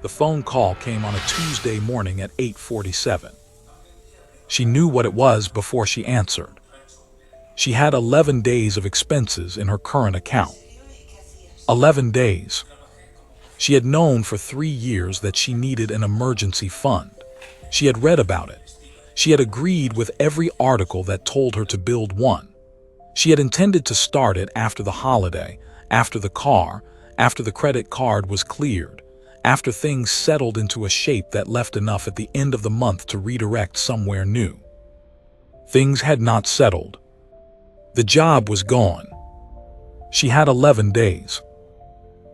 The phone call came on a Tuesday morning at 8:47. She knew what it was before she answered. She had 11 days of expenses in her current account. 11 days. She had known for 3 years that she needed an emergency fund. She had read about it. She had agreed with every article that told her to build one. She had intended to start it after the holiday, after the car, after the credit card was cleared, after things settled into a shape that left enough at the end of the month to redirect somewhere new. Things had not settled. The job was gone. She had 11 days.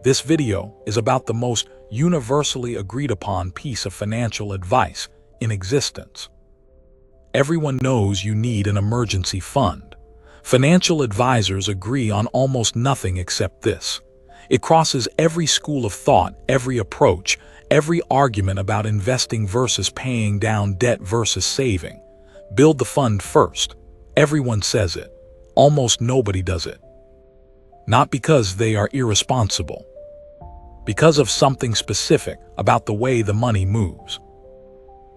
This video is about the most universally agreed upon piece of financial advice in existence. Everyone knows you need an emergency fund. Financial advisors agree on almost nothing except this. It crosses every school of thought, every approach, every argument about investing versus paying down debt versus saving. Build the fund first. Everyone says it. Almost nobody does it. Not because they are irresponsible. Because of something specific about the way the money moves.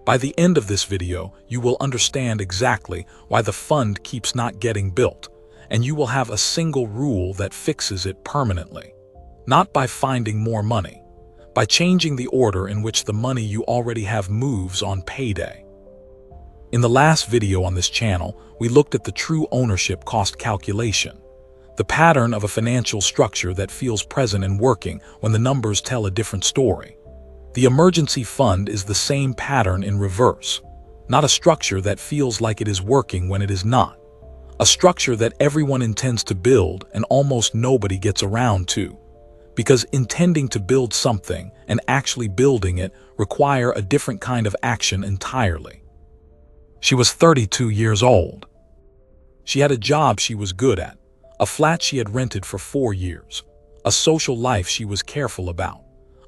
By the end of this video, you will understand exactly why the fund keeps not getting built, and you will have a single rule that fixes it permanently. Not by finding more money, by changing the order in which the money you already have moves on payday. In the last video on this channel, we looked at the true ownership cost calculation, the pattern of a financial structure that feels present and working when the numbers tell a different story. The emergency fund is the same pattern in reverse, not a structure that feels like it is working when it is not, a structure that everyone intends to build and almost nobody gets around to, because intending to build something and actually building it require a different kind of action entirely. She was 32 years old. She had a job she was good at, a flat she had rented for 4 years, a social life she was careful about,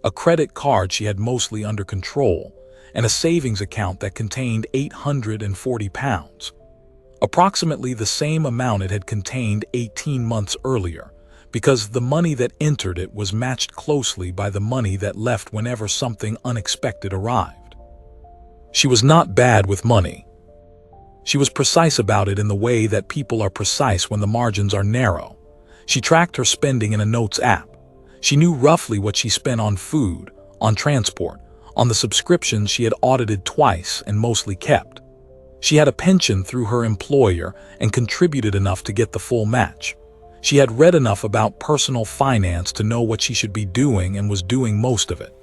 a credit card she had mostly under control, and a savings account that contained £840, approximately the same amount it had contained 18 months earlier, because the money that entered it was matched closely by the money that left whenever something unexpected arrived. She was not bad with money. She was precise about it in the way that people are precise when the margins are narrow. She tracked her spending in a notes app. She knew roughly what she spent on food, on transport, on the subscriptions she had audited twice and mostly kept. She had a pension through her employer and contributed enough to get the full match. She had read enough about personal finance to know what she should be doing and was doing most of it.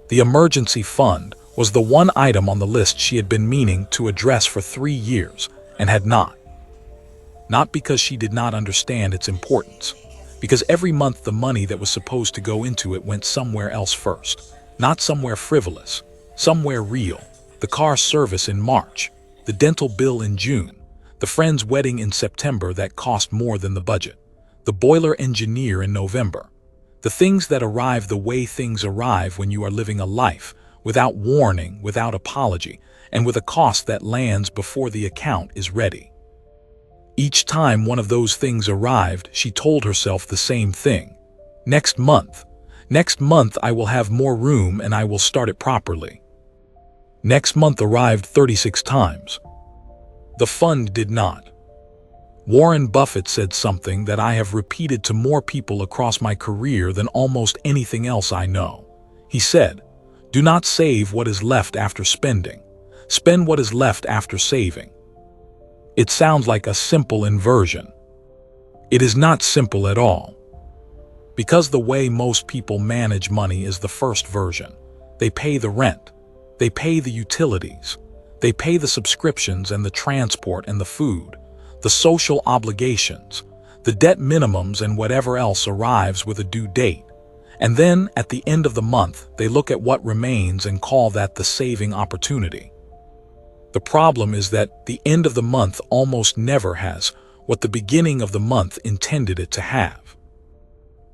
The emergency fund was the one item on the list she had been meaning to address for 3 years and had not. Not because she did not understand its importance, because every month the money that was supposed to go into it went somewhere else first, not somewhere frivolous, somewhere real. The car service in March, the dental bill in June, the friend's wedding in September that cost more than the budget, the boiler engineer in November. The things that arrive the way things arrive when you are living a life, without warning, without apology, and with a cost that lands before the account is ready. Each time one of those things arrived, she told herself the same thing. Next month I will have more room and I will start it properly. Next month arrived 36 times. The fund did not. Warren Buffett said something that I have repeated to more people across my career than almost anything else I know. He said, "Do not save what is left after spending. Spend what is left after saving." It sounds like a simple inversion. It is not simple at all. Because the way most people manage money is the first version. They pay the rent. They pay the utilities. They pay the subscriptions and the transport and the food, the social obligations, the debt minimums and whatever else arrives with a due date. And then, at the end of the month, they look at what remains and call that the saving opportunity. The problem is that the end of the month almost never has what the beginning of the month intended it to have.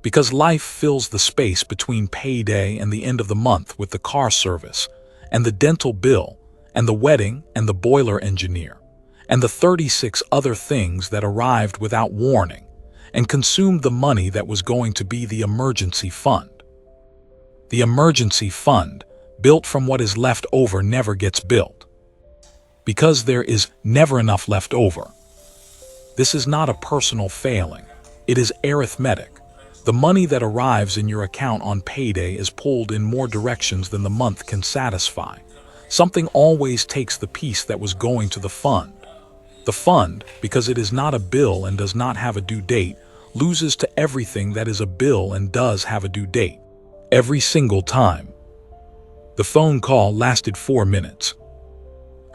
Because life fills the space between payday and the end of the month with the car service, and the dental bill, and the wedding, and the boiler engineer, and the 36 other things that arrived without warning, and consumed the money that was going to be the emergency fund. The emergency fund, built from what is left over, never gets built, because there is never enough left over. This is not a personal failing. It is arithmetic. The money that arrives in your account on payday is pulled in more directions than the month can satisfy. Something always takes the piece that was going to the fund. The fund, because it is not a bill and does not have a due date, loses to everything that is a bill and does have a due date. Every single time. The phone call lasted 4 minutes.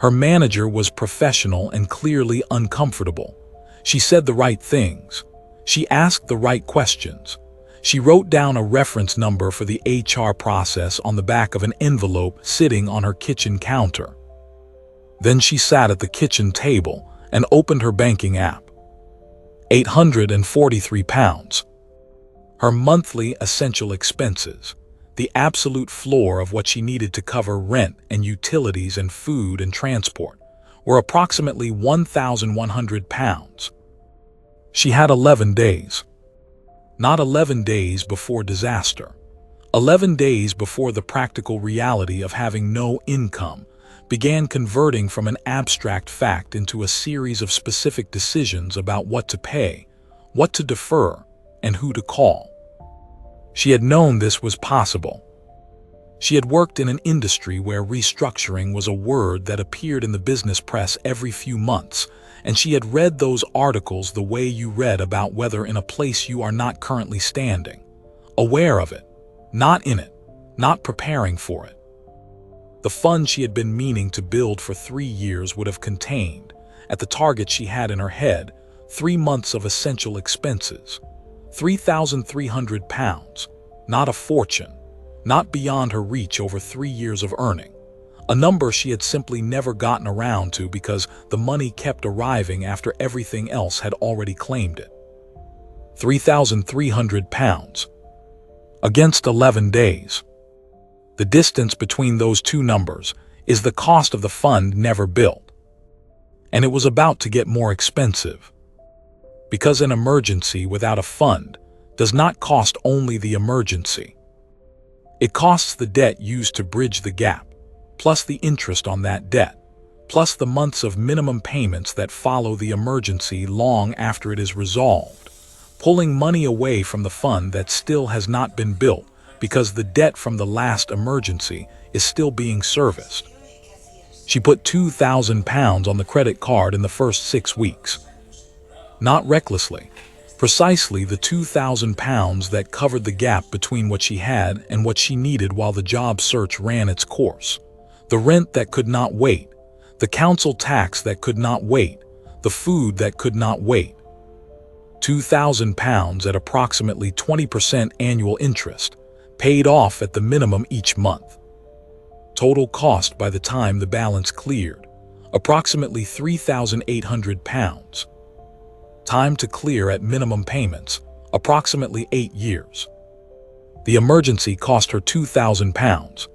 Her manager was professional and clearly uncomfortable. She said the right things. She asked the right questions. She wrote down a reference number for the HR process on the back of an envelope sitting on her kitchen counter. Then she sat at the kitchen table and opened her banking app. £843. Her monthly essential expenses, the absolute floor of what she needed to cover rent and utilities and food and transport, were approximately £1,100. She had 11 days. Not 11 days before disaster. 11 days before the practical reality of having no income began converting from an abstract fact into a series of specific decisions about what to pay, what to defer, and who to call. She had known this was possible. She had worked in an industry where restructuring was a word that appeared in the business press every few months, and she had read those articles the way you read about weather in a place you are not currently standing. Aware of it, not in it, not preparing for it. The fund she had been meaning to build for 3 years would have contained, at the target she had in her head, 3 months of essential expenses. £3,300, not a fortune, not beyond her reach over 3 years of earning. A number she had simply never gotten around to because the money kept arriving after everything else had already claimed it. £3,300 against 11 days. The distance between those two numbers is the cost of the fund never built. And it was about to get more expensive. Because an emergency without a fund does not cost only the emergency. It costs the debt used to bridge the gap, plus the interest on that debt, plus the months of minimum payments that follow the emergency long after it is resolved, pulling money away from the fund that still has not been built because the debt from the last emergency is still being serviced. She put £2,000 on the credit card in the first 6 weeks. Not recklessly, precisely the £2,000 that covered the gap between what she had and what she needed while the job search ran its course. The rent that could not wait, the council tax that could not wait, the food that could not wait. £2,000 at approximately 20% annual interest, paid off at the minimum each month. Total cost by the time the balance cleared, approximately £3,800. Time to clear at minimum payments, approximately 8 years. The emergency cost her £2,000.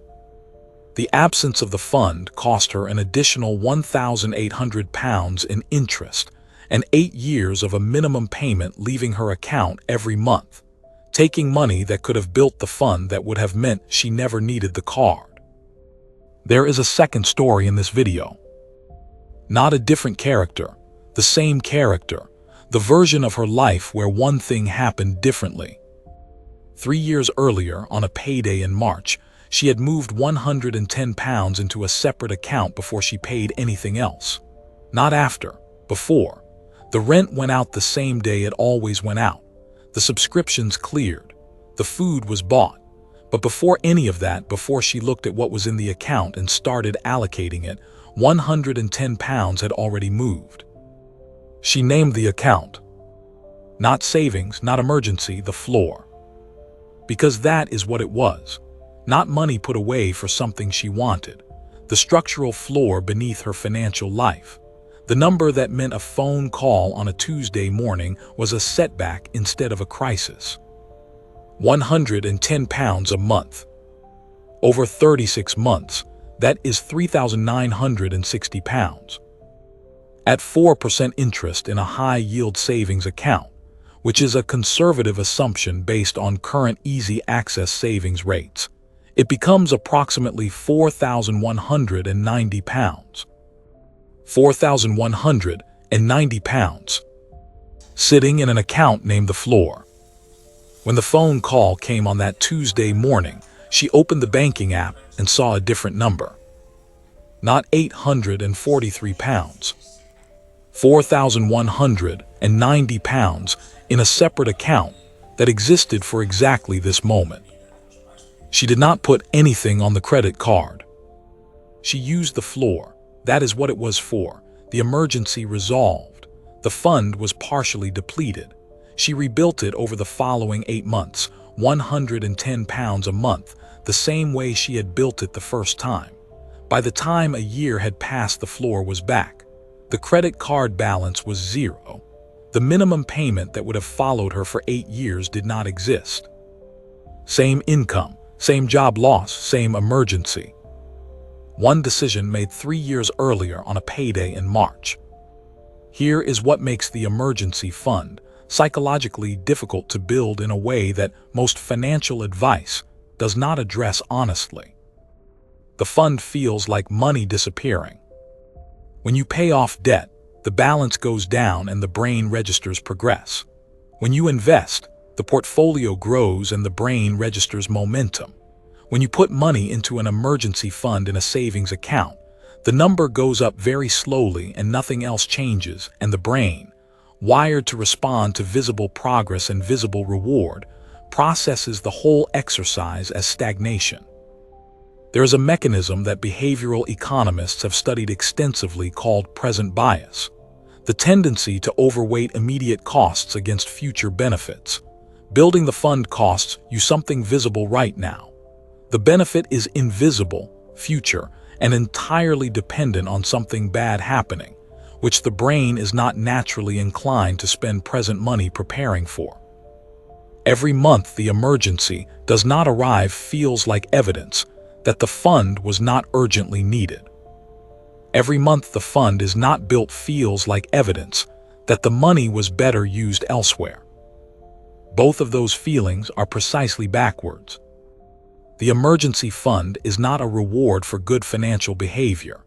The absence of the fund cost her an additional £1,800 in interest and 8 years of a minimum payment leaving her account every month, taking money that could have built the fund that would have meant she never needed the card. There is a second story in this video. Not a different character, the same character, the version of her life where one thing happened differently. 3 years earlier, on a payday in March, she had moved £110 into a separate account before she paid anything else. Not after, before. The rent went out the same day it always went out. The subscriptions cleared. The food was bought. But before any of that, before she looked at what was in the account and started allocating it, £110 had already moved. She named the account. Not savings, not emergency, the floor. Because that is what it was. Not money put away for something she wanted. The structural floor beneath her financial life. The number that meant a phone call on a Tuesday morning was a setback instead of a crisis. £110 a month. Over 36 months, that is £3,960. At 4% interest in a high-yield savings account, which is a conservative assumption based on current easy access savings rates. it becomes approximately £4,190. £4,190, sitting in an account named the floor. When the phone call came on that Tuesday morning, she opened the banking app and saw a different number. Not £843, £4,190 in a separate account that existed for exactly this moment. She did not put anything on the credit card. She used the floor. That is what it was for. The emergency resolved. The fund was partially depleted. She rebuilt it over the following 8 months, £110 a month, the same way she had built it the first time. By the time a year had passed, the floor was back. The credit card balance was zero. The minimum payment that would have followed her for 8 years did not exist. Same income, same job loss, same emergency. One decision made 3 years earlier on a payday in March. Here is what makes the emergency fund psychologically difficult to build in a way that most financial advice does not address honestly. The fund feels like money disappearing. When you pay off debt, the balance goes down and the brain registers progress. When you invest, the portfolio grows and the brain registers momentum. When you put money into an emergency fund in a savings account, the number goes up very slowly and nothing else changes, and the brain, wired to respond to visible progress and visible reward, processes the whole exercise as stagnation. There is a mechanism that behavioral economists have studied extensively called present bias, the tendency to overweight immediate costs against future benefits. Building the fund costs you something visible right now. The benefit is invisible, future, and entirely dependent on something bad happening, which the brain is not naturally inclined to spend present money preparing for. Every month the emergency does not arrive feels like evidence that the fund was not urgently needed. Every month the fund is not built feels like evidence that the money was better used elsewhere. Both of those feelings are precisely backwards. The emergency fund is not a reward for good financial behavior.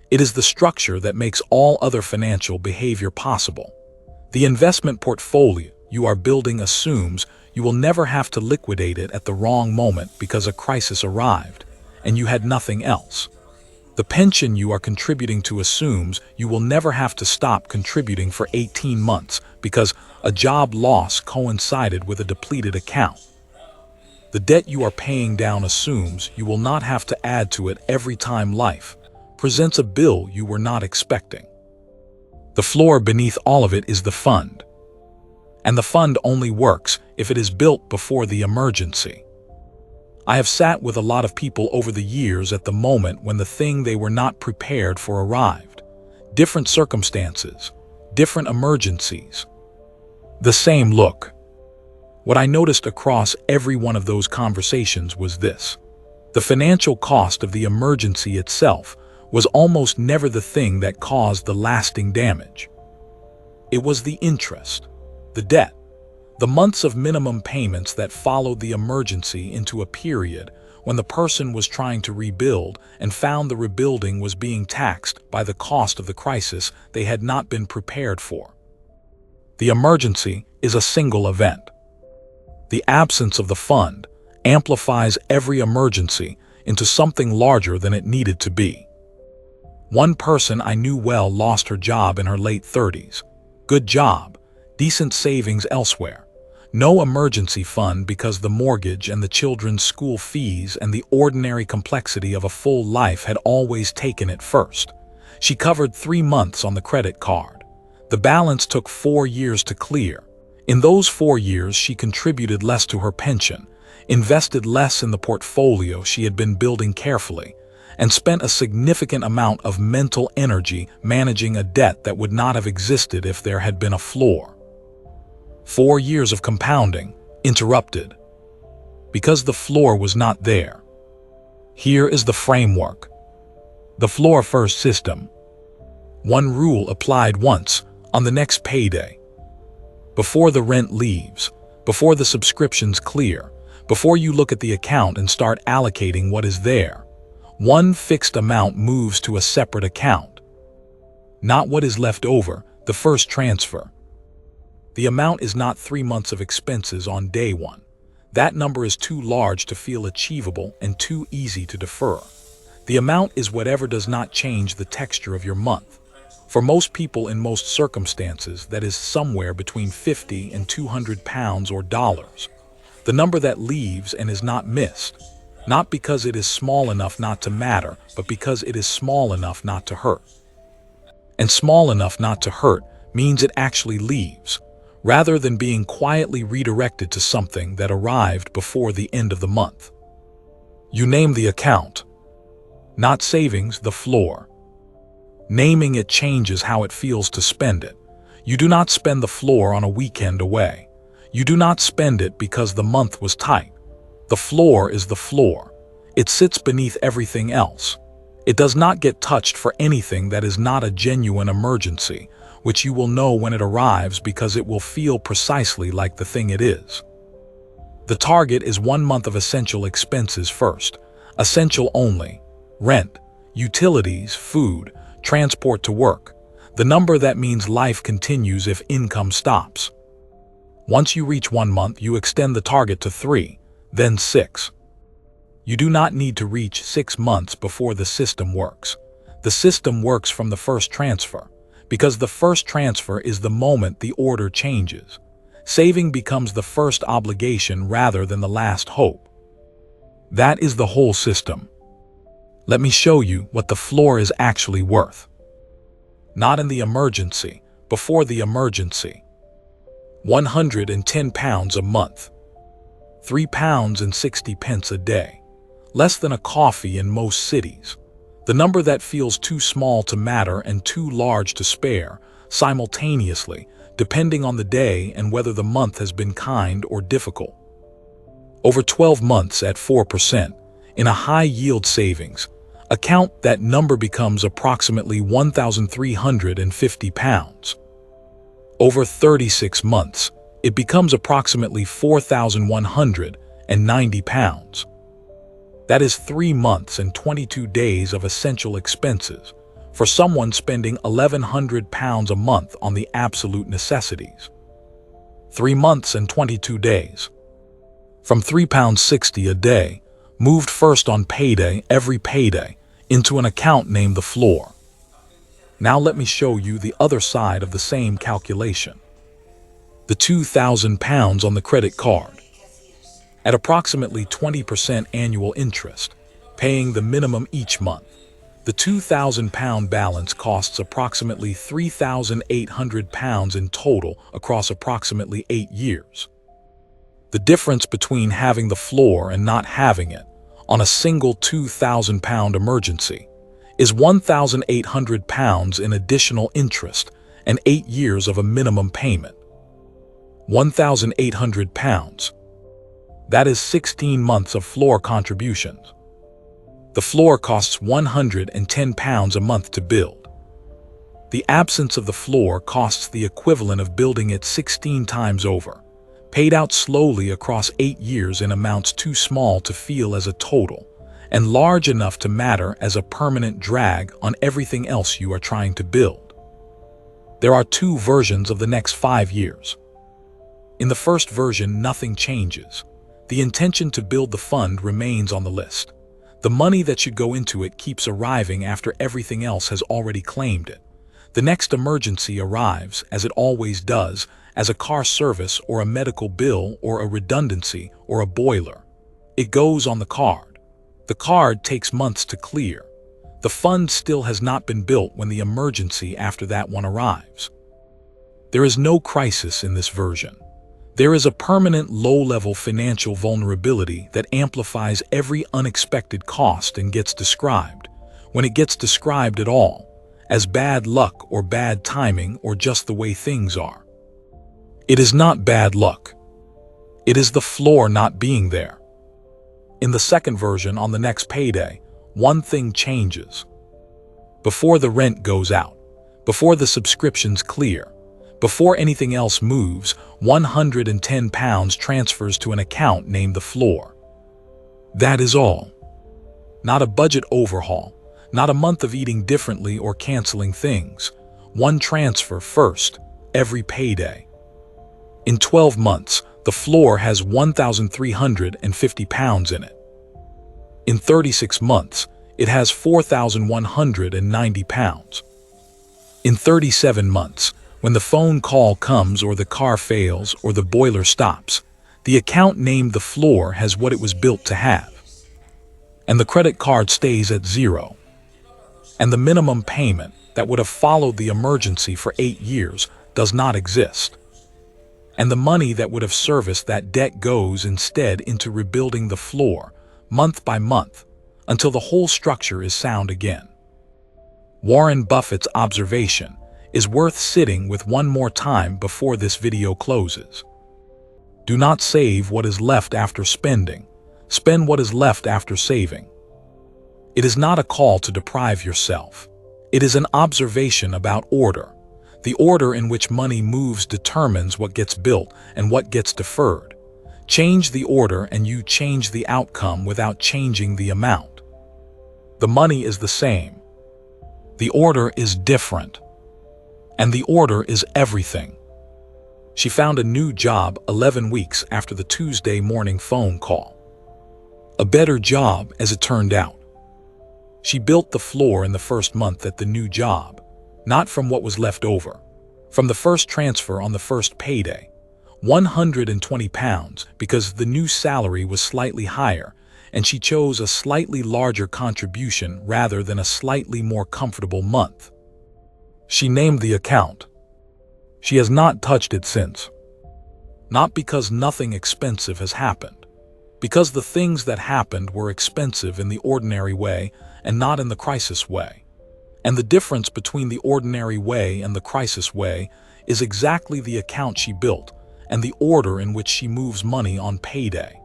It is the structure that makes all other financial behavior possible. The investment portfolio you are building assumes you will never have to liquidate it at the wrong moment because a crisis arrived and you had nothing else. The pension you are contributing to assumes you will never have to stop contributing for 18 months because a job loss coincided with a depleted account. The debt you are paying down assumes you will not have to add to it every time life presents a bill you were not expecting. The floor beneath all of it is the fund. And the fund only works if it is built before the emergency. I have sat with a lot of people over the years at the moment when the thing they were not prepared for arrived. Different circumstances, different emergencies. The same look. What I noticed across every one of those conversations was this. The financial cost of the emergency itself was almost never the thing that caused the lasting damage. It was the interest, the debt, the months of minimum payments that followed the emergency into a period when the person was trying to rebuild and found the rebuilding was being taxed by the cost of the crisis they had not been prepared for. The emergency is a single event. The absence of the fund amplifies every emergency into something larger than it needed to be. One person I knew well lost her job in her late 30s. Good job, decent savings elsewhere. No emergency fund because the mortgage and the children's school fees and the ordinary complexity of a full life had always taken it first. She covered 3 months on the credit card. The balance took 4 years to clear. In those 4 years, she contributed less to her pension, invested less in the portfolio she had been building carefully, and spent a significant amount of mental energy managing a debt that would not have existed if there had been a floor. 4 years of compounding, interrupted, because the floor was not there. Here is the framework. The floor first system. One rule applied once, on the next payday. Before the rent leaves, before the subscriptions clear, Before you look at the account and start allocating what is there, one fixed amount moves to a separate account. Not what is left over, the first transfer. The amount is not 3 months of expenses on day one. That number is too large to feel achievable and too easy to defer. The amount is whatever does not change the texture of your month. For most people in most circumstances, that is somewhere between 50 and 200 pounds or dollars. The number that leaves and is not missed, not because it is small enough not to matter, but because it is small enough not to hurt. And small enough not to hurt means it actually leaves, rather than being quietly redirected to something that arrived before the end of the month. You name the account. Not savings, the floor. Naming it changes how it feels to spend it. You do not spend the floor on a weekend away. You do not spend it because the month was tight. The floor is the floor. It sits beneath everything else. It does not get touched for anything that is not a genuine emergency, which you will know when it arrives because it will feel precisely like the thing it is. The target is 1 month of essential expenses first. Essential only. Rent, utilities, food, transport to work. The number that means life continues if income stops. Once you reach 1 month, you extend the target to 3, then 6. You do not need to reach 6 months before the system works. The system works from the first transfer, because the first transfer is the moment the order changes. Saving becomes the first obligation rather than the last hope. That is the whole system. Let me show you what the floor is actually worth. Not in the emergency, before the emergency. 110 pounds a month. £3.60 a day. Less than a coffee in most cities. The number that feels too small to matter and too large to spare, simultaneously, depending on the day and whether the month has been kind or difficult. Over 12 months at 4%, in a high-yield savings account, that number becomes approximately £1,350. Over 36 months, it becomes approximately £4,190. That is 3 months and 22 days of essential expenses for someone spending £1,100 a month on the absolute necessities. 3 months and 22 days. From £3.60 a day, moved first on payday, every payday, into an account named the floor. Now let me show you the other side of the same calculation. The £2,000 on the credit card. At approximately 20% annual interest, paying the minimum each month, the £2,000 balance costs approximately £3,800 in total across approximately 8 years. The difference between having the floor and not having it on a single £2,000 emergency is £1,800 in additional interest and 8 years of a minimum payment. £1,800. That is 16 months of floor contributions. The floor costs £110 a month to build. The absence of the floor costs the equivalent of building it 16 times over, paid out slowly across 8 years in amounts too small to feel as a total, and large enough to matter as a permanent drag on everything else you are trying to build. There are 2 versions of the next 5 years. In the first version, nothing changes. The intention to build the fund remains on the list. The money that should go into it keeps arriving after everything else has already claimed it. The next emergency arrives, as it always does, as a car service or a medical bill or a redundancy or a boiler. It goes on the card. The card takes months to clear. The fund still has not been built when the emergency after that one arrives. There is no crisis in this version. There is a permanent low-level financial vulnerability that amplifies every unexpected cost and gets described, when it gets described at all, as bad luck or bad timing or just the way things are. It is not bad luck. It is the floor not being there. In the second version, on the next payday, one thing changes. Before the rent goes out, before the subscriptions clear, Before anything else moves, £110 transfers to an account named the floor. That is all. Not a budget overhaul, not a month of eating differently or canceling things. One transfer first, every payday. In 12 months, the floor has £1,350 in it. In 36 months, it has £4,190. In 37 months, when the phone call comes or the car fails or the boiler stops, the account named the floor has what it was built to have. And the credit card stays at zero. And the minimum payment that would have followed the emergency for 8 years does not exist. And the money that would have serviced that debt goes instead into rebuilding the floor, month by month, until the whole structure is sound again. Warren Buffett's observation is worth sitting with one more time before this video closes. Do not save what is left after spending. Spend what is left after saving. It is not a call to deprive yourself. It is an observation about order. The order in which money moves determines what gets built and what gets deferred. Change the order and you change the outcome without changing the amount. The money is the same. The order is different. And the order is everything. She found a new job 11 weeks after the Tuesday morning phone call. A better job, as it turned out. She built the floor in the first month at the new job, not from what was left over, from the first transfer on the first payday, £120, because the new salary was slightly higher, and she chose a slightly larger contribution rather than a slightly more comfortable month. She named the account. She has not touched it since. Not because nothing expensive has happened, because the things that happened were expensive in the ordinary way and not in the crisis way. And the difference between the ordinary way and the crisis way is exactly the account she built and the order in which she moves money on payday.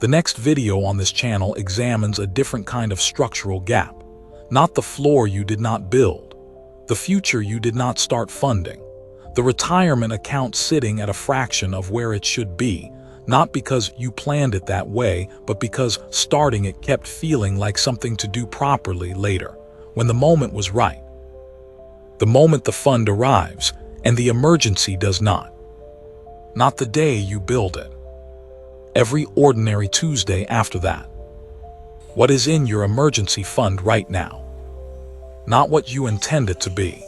The next video on this channel examines a different kind of structural gap, not the floor you did not build, the future you did not start funding, the retirement account sitting at a fraction of where it should be, not because you planned it that way, but because starting it kept feeling like something to do properly later, when the moment was right. The moment the fund arrives, and the emergency does not. Not the day you build it. Every ordinary Tuesday after that. What is in your emergency fund right now? Not what you intend it to be.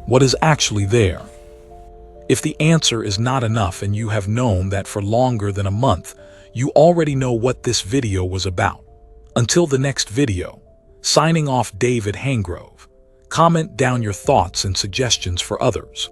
What is actually there? If the answer is not enough and you have known that for longer than a month, you already know what this video was about. Until the next video, signing off, David Hangrove. Comment down your thoughts and suggestions for others.